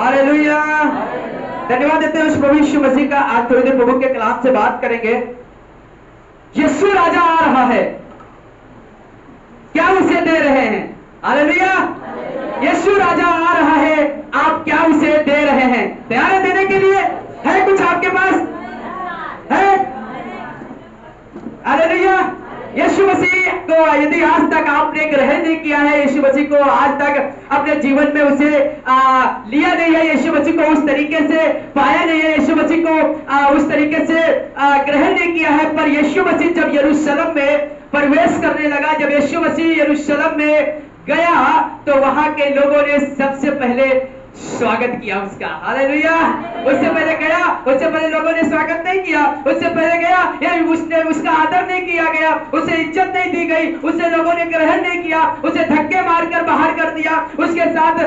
Hallelujah. धन्यवाद देते हैं उस प्रभु यीशु मसीह का। आज थोड़ी देर प्रभु के कलाम से बात करेंगे। यीशु राजा आ रहा है, क्या उसे दे रहे हैं? हालेलुया। यीशु राजा आ रहा है, आप क्या उसे दे रहे हैं? तैयार है देने के लिए? है कुछ आपके पास? है? हालेलुया। यीशु मसीह को यदि आज तक आपने ग्रहण नहीं किया है, यीशु मसीह को आज तक अपने जीवन में उसे लिया नहीं है, यीशु मसीह को उस तरीके से पाया नहीं है, यीशु मसीह को उस तरीके से ग्रहण नहीं किया है, पर यीशु मसीह जब यरूशलेम में प्रवेश करने लगा, जब यीशु मसीह यरूशलेम में गया, तो वहां के लोगों ने सबसे पहले स्वागत किया उसका। हालेलुया। उससे पहले गया, उससे पहले लोगों ने स्वागत नहीं किया, उससे पहले गया उसने उसका आदर नहीं किया गया, उसे इज्जत नहीं दी गई, उसे लोगों ने ग्रहण नहीं किया, उसे धक्के मारकर बाहर कर दिया, उसके साथ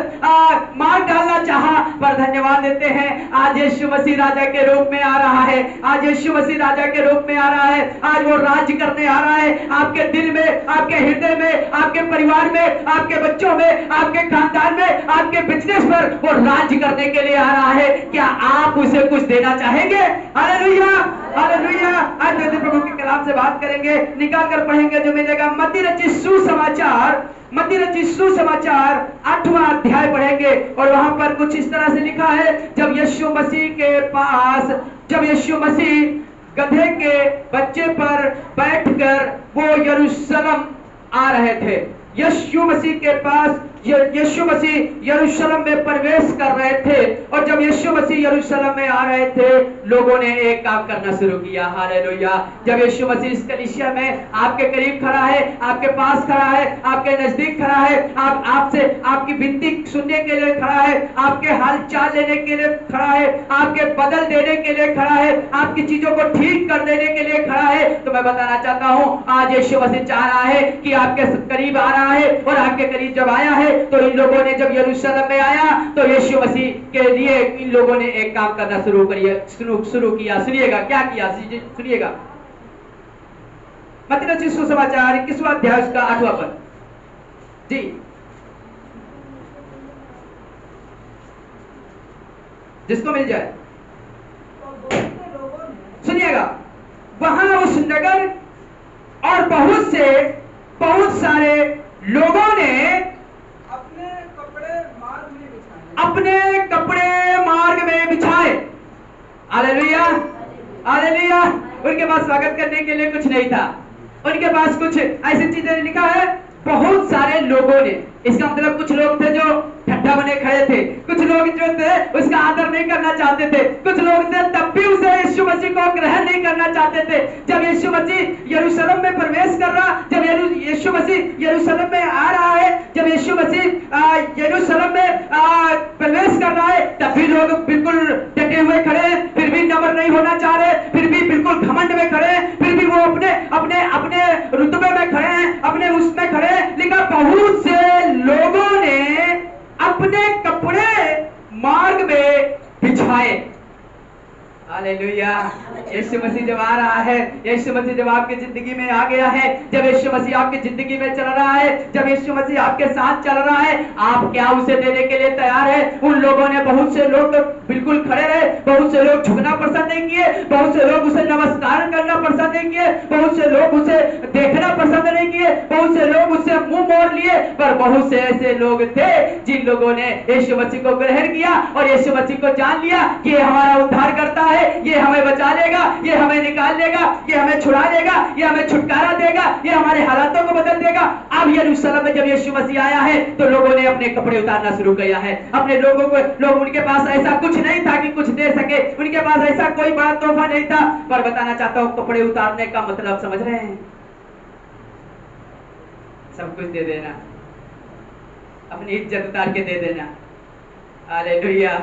मार डालना चाहा। पर धन्यवाद देते हैं, आज यीशु मसीह राजा के रूप में आ रहा है। आज यीशु मसीह राजा के रूप में आ रहा है। आज वो राज्य करने आ रहा है आपके दिल में, आपके हृदय में, आपके परिवार में, आपके बच्चों में, आपके खानदान में, आपके बिजनेस पर वो राज्य करने के लिए आ रहा है। क्या आप उसे कुछ देना चाहेंगे? हालेलुया। हालेलुया। आज प्रभु के कलाम से बात करेंगे, निकाल कर पढ़ेंगे जो मिलेगा। मत्ती रचित सुसमाचार, मत्ती रचित सुसमाचार 8वां अध्याय पढ़ेंगे और वहां पर कुछ इस तरह से लिखा है। जब यीशु मसीह के पास, जब यीशु मसीह गधे के बच्चे पर बैठकर वो यरूशलेम आ रहे थे, यीशु मसीह के पास यीशु मसीह यरूशलेम में प्रवेश कर रहे थे, और जब यीशु मसीह यरूशलेम में आ रहे थे, लोगों ने एक काम करना शुरू किया। हालेलुया। जब यीशु मसीह इस कलीसिया में आपके करीब खड़ा है, आपके पास खड़ा है, आपके नजदीक खड़ा है, आपसे आपकी विनती सुनने के लिए खड़ा है, आपके हाल चाल लेने के लिए खड़ा है, आपके बदल देने के लिए खड़ा है, आपकी चीजों को ठीक कर देने के लिए खड़ा है, तो मैं बताना चाहता हूं, आज यीशु मसीह चाह रहा है कि आपके करीब आ रहा है। और आपके करीब जब आया है, तो इन लोगों ने जब यरूशलेम में आया, तो यीशु मसीह के लिए इन लोगों ने एक काम करना शुरू किया। सुनिएगा क्या किया, सुनिएगा। मत्ती रचित सुसमाचार 21वां अध्याय उसका 8वां पद। जी, जिसको मिल जाए सुनिएगा। वहां उस नगर और बहुत सारे लोगों ने अपने कपड़े मार्ग में बिछाए। हालेलुया। हालेलुया। उनके पास स्वागत करने के लिए कुछ नहीं था, उनके पास कुछ ऐसी चीजें लिखा है, बहुत सारे लोगों ने। इसका मतलब कुछ लोग थे जो ठट्ठा बने खड़े थे, कुछ लोग जो थे उसका आदर नहीं करना चाहते थे, कुछ लोग थे तब भी उसे यीशु मसीह को ग्रहण नहीं करना चाहते थे। जब यीशु मसीह यरूशलेम में प्रवेश कर रहा, जब यीशु मसीह यरूशलेम में आ रहा है, जब यीशु मसीह यरूशलेम में प्रवेश कर रहा है, तब भी लोग बिल्कुल डटे हुए खड़े हैं, फिर भी नम्र नहीं होना चाह रहे, फिर भी बिल्कुल घमंड में खड़े हैं, फिर भी वो अपने रुतबे में खड़े हैं, अपने उसमें खड़े हैं। लेकिन बहुत से लोगों ने अपने कपड़े मार्ग में बिछाए। हालेलुया। यीशु मसीह जब आ रहा है, यीशु मसीह जब आपकी जिंदगी में आ गया है, जब यीशु मसीह आपकी जिंदगी में चल रहा है, जब यीशु मसीह आपके साथ चल रहा है, आप क्या उसे देने के लिए तैयार है? उन लोगों ने, बहुत से लोग तो बिल्कुल खड़े रहे, बहुत से लोग झुकना पसंद नहीं किए, बहुत से लोग उसे नमस्कार करना पसंद नहीं किए, बहुत से लोग उसे देखना पसंद नहीं किए, बहुत से लोग उससे मुंह मोड़ लिए, पर बहुत से ऐसे लोग थे जिन लोगों ने यीशु मसीह को ग्रहण किया और यीशु मसीह को जान लिया कि ये हमारा उद्धार करता है, ये हमें बचा लेगा, ये हमें निकाल लेगा, ये हमें छुड़ा लेगा, ये हमें छुटकारा देगा, ये हमारे हालातों को बदल देगा। अब यरूशलेम में जब यीशु मसीह आया है, तो लोगों ने अपने कपड़े उतारना शुरू किया है। अपने लोग उनके पास ऐसा कुछ नहीं था कि कुछ दे सके, उनके पास ऐसा कोई बड़ा तोहफा नहीं था। पर बताना चाहता हूं, कपड़े उतारने का मतलब समझ रहे हैं? सब कुछ दे देना, अपनी इज्जत उतार के दे देना। हालेलुया।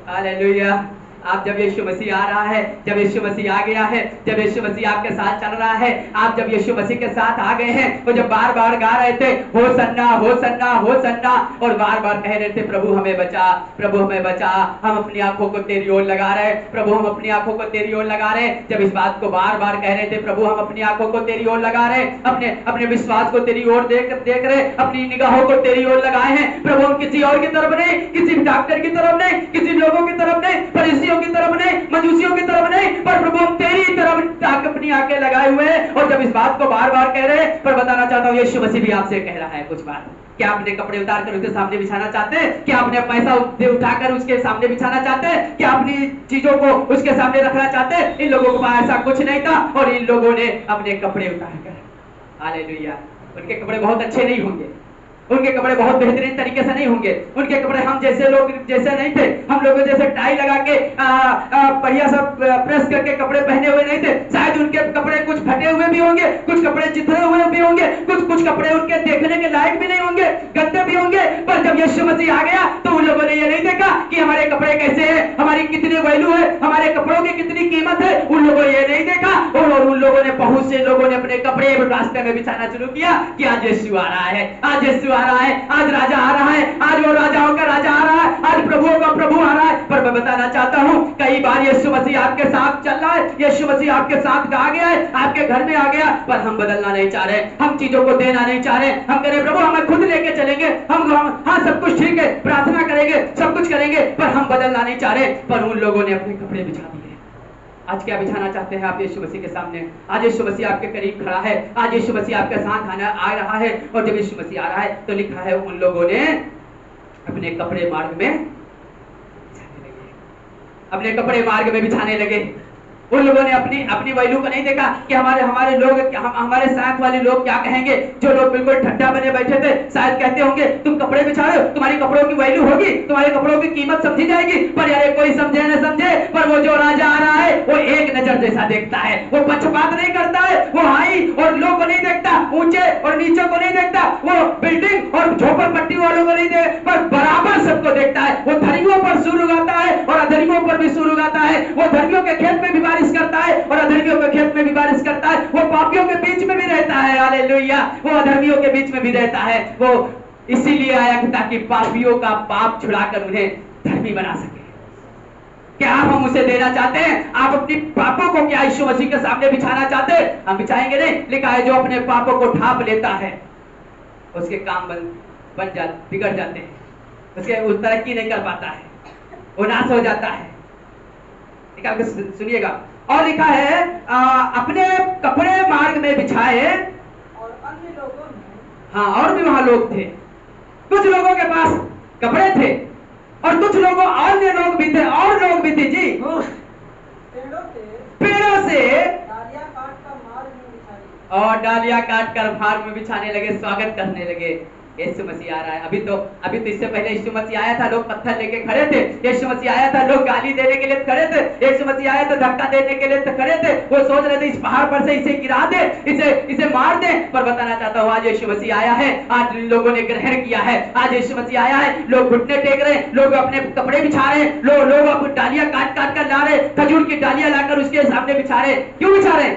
हालेलुया। आप जब यीशु मसीह आ रहा है, जब यीशु मसीह आ गया है, जब यीशु मसीह आपके साथ चल रहा है, आप जब यीशु मसीह के साथ आ गए हैं, वो जब बार बार गा रहे थे होसन्ना होसन्ना होसन्ना, और बार बार कह रहे थे प्रभु हमें बचा, प्रभु हमें बचा, हम अपनी आंखों को तेरी ओर लगा रहे, प्रभु हम अपनी आंखों को तेरी ओर लगा रहे। जब इस बात को बार बार कह रहे थे प्रभु हम अपनी आंखों को तेरी ओर लगा रहे, अपने अपने विश्वास को तेरी ओर देख रहे, अपनी निगाहों को तेरी ओर लगाए हैं प्रभु, हम किसी और की तरफ नहीं, किसी डॉक्टर की तरफ नहीं, किसी लोगों की तरफ नहीं, फरीसियों की तरफ नहीं, मजूसियों की तरफ नहीं, पर प्रभु हम तेरी तरफ अपनी आंखें लगाए हुए हैं। और जब इस बात को बार बार कह रहे हैं, पर बताना चाहता हूँ यीशु मसीह भी आपसे कह रहा है कुछ बात। क्या अपने कपड़े उतार कर उसके सामने बिछाना चाहते हैं? क्या अपने पैसा उठाकर उसके सामने बिछाना चाहते हैं? क्या अपनी चीजों को उसके सामने रखना चाहते हैं? इन लोगों के पास ऐसा कुछ नहीं था, और इन लोगों ने अपने कपड़े उतार कर, हालेलुया, उनके कपड़े बहुत अच्छे नहीं होंगे, उनके कपड़े बहुत बेहतरीन तरीके से नहीं होंगे, उनके कपड़े हम जैसे लोग जैसे नहीं थे, हम लोगों जैसे टाई लगा के बढ़िया सब प्रेस करके कपड़े पहने हुए नहीं थे। शायद उनके कपड़े कुछ फटे हुए भी होंगे, कुछ कपड़े चिथड़े हुए भी होंगे, कुछ कपड़े उनके देखने के लायक भी नहीं होंगे, गंदे भी होंगे। पर जब यीशु मसीह आ गया तो उन लोगों ने ये नहीं देखा कि हमारे कपड़े कैसे हैं, हमारी कितनी वैल्यू है, हमारे कपड़ों की कितनी कीमत है, उन लोगों ने ये नहीं देखा। और उन लोगों ने, बहुत से लोगों ने अपने कपड़े रास्ते में बिछाना शुरू किया कि आज यीशु आ रहा है, आज यीशु आ रहा है, आज राजा आ रहा है, आज वो राजाओं का राजा आ रहा है, आज प्रभुओं का प्रभु आ रहा है। पर मैं बताना चाहता हूं कई बार यीशु मसीह आपके साथ चल रहा है, यीशु मसीह आपके साथ आ गया है, आपके घर में आ गया, पर हम बदलना नहीं चाह रहे, हम चीजों को देना नहीं चाह रहे। हम कह रहे प्रभु हमें खुद लेके चलेंगे, हम हाँ सब कुछ ठीक है, प्रार्थना करेंगे, सब कुछ करेंगे, पर हम बदलना नहीं चाह रहे। पर उन लोगों ने अपने कपड़े बिछा दिए। आज क्या बिछाना चाहते हैं आप यीशु मसीह के सामने? आज यीशु मसीह आपके करीब खड़ा है, आज यीशु मसीह आपके साथ आ रहा है। और जब यीशु मसीह आ रहा है तो लिखा है उन लोगों ने अपने कपड़े मार्ग में बिछाने लगे, अपने कपड़े मार्ग में बिछाने लगे। उन लोगों ने अपनी वैल्यू को नहीं देखा कि हमारे लोग, हमारे साथ वाले लोग क्या कहेंगे। जो लोग बिल्कुल ठंडा बने बैठे थे शायद कहते होंगे तुम कपड़े बिछा रहे हो, तुम्हारी कपड़ों की वैल्यू होगी, तुम्हारे कपड़ों की कीमत समझी जाएगी। पर यार कोई समझे न समझे, पर वो जो राजा आ रहा है वो एक नजर जैसा देखता है, वो पक्षपात नहीं करता है, वो हाई और लो को नहीं देखता, ऊंचे और नीचे को नहीं देखता, वो बिल्डिंग और झोपड़पट्टी वालों को नहीं देख, पर बराबर सबको देखता है। वो धर्मियों पर सूर उगाता है और अधर्मियों पर भी सूर उगाता है, वो धर्मियों के खेत में भी बारिश करता है और अधर्मियों के खेत में भी बारिश करता है, वो पापियों के बीच में भी रहता है, हालेलुया, वो अधर्मियों के बीच में भी रहता है। वो इसीलिए आया कि ताकि पापियों का पाप छुड़ाकर उन्हें धर्मी बना सके। क्या आप हम उसे देना चाहते हैं? आप अपनी पापों को क्या यीशु मसीह के सामने बिछाना चाहते हैं? हम बिछाएंगे नहीं। लिखा है जो अपने पापों को ढांप लेता है उसके काम बिगड़ जाते हैं, उसके उस तरक्की नहीं कर पाता है, वो नाश हो जाता है। सुनिएगा, और लिखा है अपने कपड़े मार्ग में बिछाए और अन्य लोगों ने, हाँ और भी वहां लोग थे, कुछ लोगों के पास कपड़े थे और कुछ लोगों अन्य लोग भी थे, और लोग भी थे जी, पेड़ों से डालियां काट कर मार्ग में बिछाई, और डालियां काट कर मार्ग में बिछाने लगे, स्वागत करने लगे। यीशु मसीह आ रहा है। अभी तो इससे पहले यीशु मसीह आया था, लोग पत्थर लेके खड़े थे। यीशु मसीह आया था, लोग गाली देने के लिए खड़े थे। यीशु मसीह आया तो धक्का देने के लिए खड़े थे। वो सोच रहे थे इस पहाड़ पर से इसे गिरा दे, इसे मार दे। पर बताना चाहता हूँ आज यीशु मसीह आया है, आज लोगों ने ग्रहण किया है। आज यीशु मसीह आया है, लोग घुटने टेक रहे, लोग अपने कपड़े बिछा रहे, लोग अपनी डालियां काट काट कर ला रहे, खजूर की डालियां लाकर उसके सामने बिछा रहे। क्यों बिछा रहे?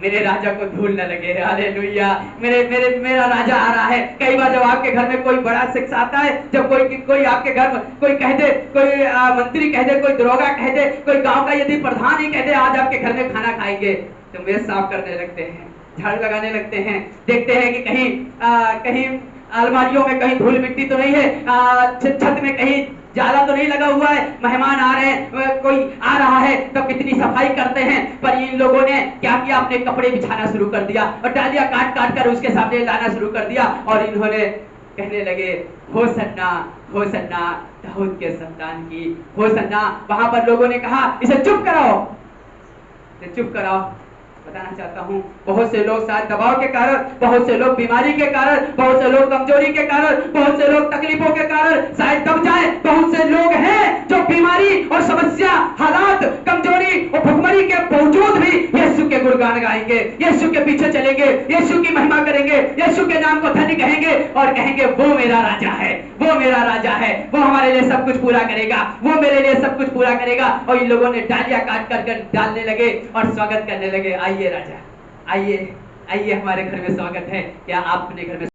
मेरे राजा को धूल न लगे, हालेलुया, मेरा राजा आ रहा है। कई बार जब आपके घर में कोई बड़ा शख्स आता है, जब कोई आपके घर में कोई कह दे, कोई मंत्री कह दे, कोई दरोगा कह दे, कोई गांव का यदि प्रधान ही कह दे आज आपके घर में खाना खाएंगे, तो मेज साफ करने लगते हैं, झाड़ू लगाने लगते हैं, देखते हैं कि कहीं अलमारियों में कहीं धूल मिट्टी तो नहीं है, छत में कहीं जाला तो नहीं लगा हुआ है, मेहमान आ रहे हैं, कोई आ रहा है तो कितनी सफाई करते हैं। पर इन लोगों ने क्या किया? अपने कपड़े बिछाना शुरू कर दिया और डालियां काट काट कर उसके सामने लाना शुरू कर दिया। और इन्होंने कहने लगे होसन्ना होसन्ना दाऊद के संतान की होसन्ना। वहां पर लोगों ने कहा इसे चुप कराओ, इसे चुप कराओ। बताना चाहता हूँ बहुत से लोग शायद दबाव के कारण, बहुत से लोग बीमारी के कारण, बहुत से लोग कमजोरी के कारण, बहुत से लोग तकलीफों के कारण शायद दब जाए। बहुत से लोग हैं जो बीमारी और समस्या, हालात, कमजोरी और भुखमरी के बावजूद भी यीशु के गुणगान गाएंगे, यीशु के पीछे चलेंगे, यीशु की महिमा करेंगे, यीशु के नाम को धन्य कहेंगे और कहेंगे वो मेरा राजा है, वो मेरा राजा है, वो हमारे लिए सब कुछ पूरा करेगा, वो मेरे लिए सब कुछ पूरा करेगा। और इन लोगों ने डालियां काट कर डालने लगे और स्वागत करने लगे। आइए राजा, आइए आइए, हमारे घर में स्वागत है। क्या आप अपने घर में